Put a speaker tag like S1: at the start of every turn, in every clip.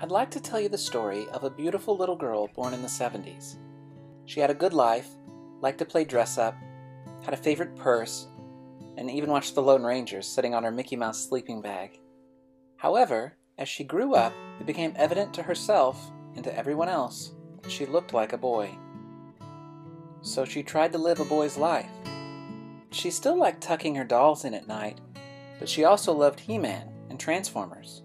S1: I'd like to tell you the story of a beautiful little girl born in the 70s. She had a good life, liked to play dress-up, had a favorite purse, and even watched the Lone Rangers sitting on her Mickey Mouse sleeping bag. However, as she grew up, it became evident to herself and to everyone else that she looked like a boy. So she tried to live a boy's life. She still liked tucking her dolls in at night, but she also loved He-Man and Transformers.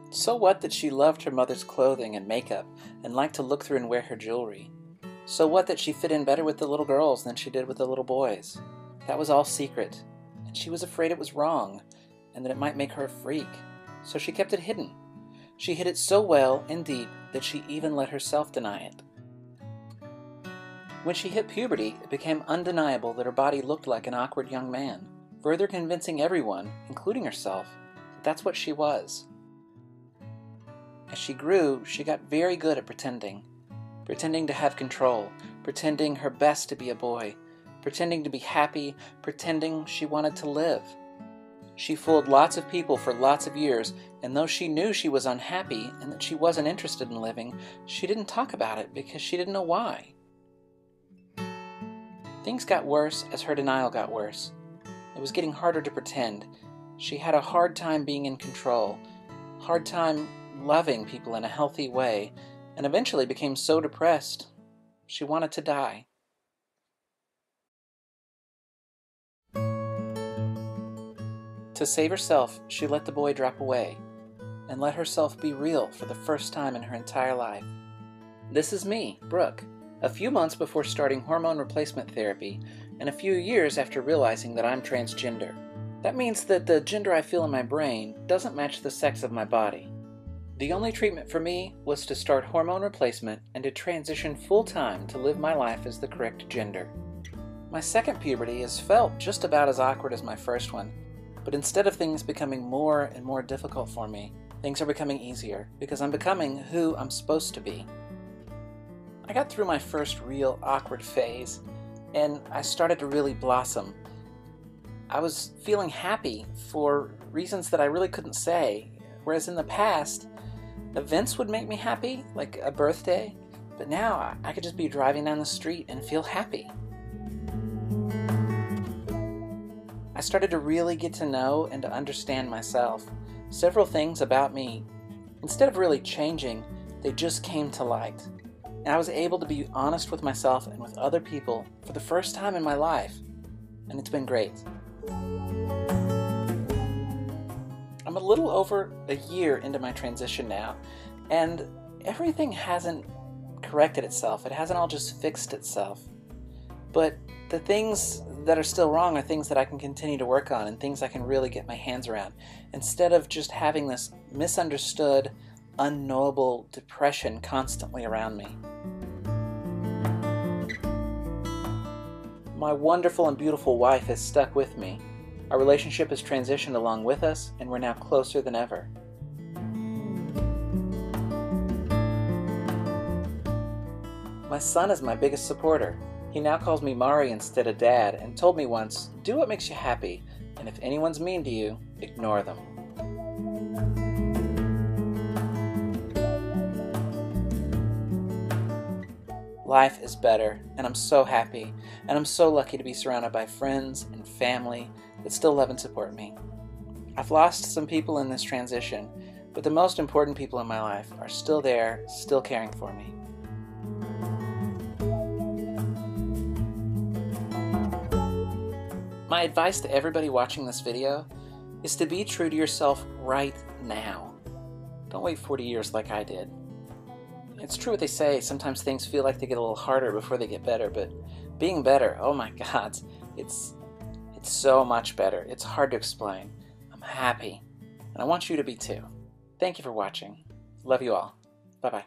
S1: So what that she loved her mother's clothing and makeup and liked to look through and wear her jewelry? So what that she fit in better with the little girls than she did with the little boys? That was all secret, and she was afraid it was wrong and that it might make her a freak, so she kept it hidden. She hid it so well and deep that she even let herself deny it. When she hit puberty, it became undeniable that her body looked like an awkward young man, further convincing everyone, including herself, that that's what she was. As she grew, she got very good at pretending to have control, pretending her best to be a boy, pretending to be happy, pretending she wanted to live. She fooled lots of people for lots of years, and though she knew she was unhappy and that she wasn't interested in living, she didn't talk about it because she didn't know why. Things got worse as her denial got worse. It was getting harder to pretend. She had a hard time being in control, hard time loving people in a healthy way, and eventually became so depressed she wanted to die. To save herself, she let the boy drop away and let herself be real for the first time in her entire life. This is me, Brooke, a few months before starting hormone replacement therapy and a few years after realizing that I'm transgender. That means that the gender I feel in my brain doesn't match the sex of my body. The only treatment for me was to start hormone replacement and to transition full-time to live my life as the correct gender. My second puberty has felt just about as awkward as my first one, but instead of things becoming more and more difficult for me, things are becoming easier because I'm becoming who I'm supposed to be. I got through my first real awkward phase, and I started to really blossom. I was feeling happy for reasons that I really couldn't say, whereas in the past, events would make me happy, like a birthday, but now I could just be driving down the street and feel happy. I started to really get to know and to understand myself. Several things about me, instead of really changing, they just came to light. And I was able to be honest with myself and with other people for the first time in my life, and it's been great. I'm a little over a year into my transition now, and everything hasn't corrected itself. It hasn't all just fixed itself. But the things that are still wrong are things that I can continue to work on and things I can really get my hands around, instead of just having this misunderstood, unknowable depression constantly around me. My wonderful and beautiful wife has stuck with me. Our relationship has transitioned along with us, and we're now closer than ever. My son is my biggest supporter. He now calls me Mari instead of Dad, and told me once, "Do what makes you happy, and if anyone's mean to you, ignore them." Life is better, and I'm so happy, and I'm so lucky to be surrounded by friends and family that still love and support me. I've lost some people in this transition, but the most important people in my life are still there, still caring for me. My advice to everybody watching this video is to be true to yourself right now. Don't wait 40 years like I did. It's true what they say, sometimes things feel like they get a little harder before they get better, but being better, oh my God, it's so much better. It's hard to explain. I'm happy, and I want you to be too. Thank you for watching. Love you all. Bye-bye.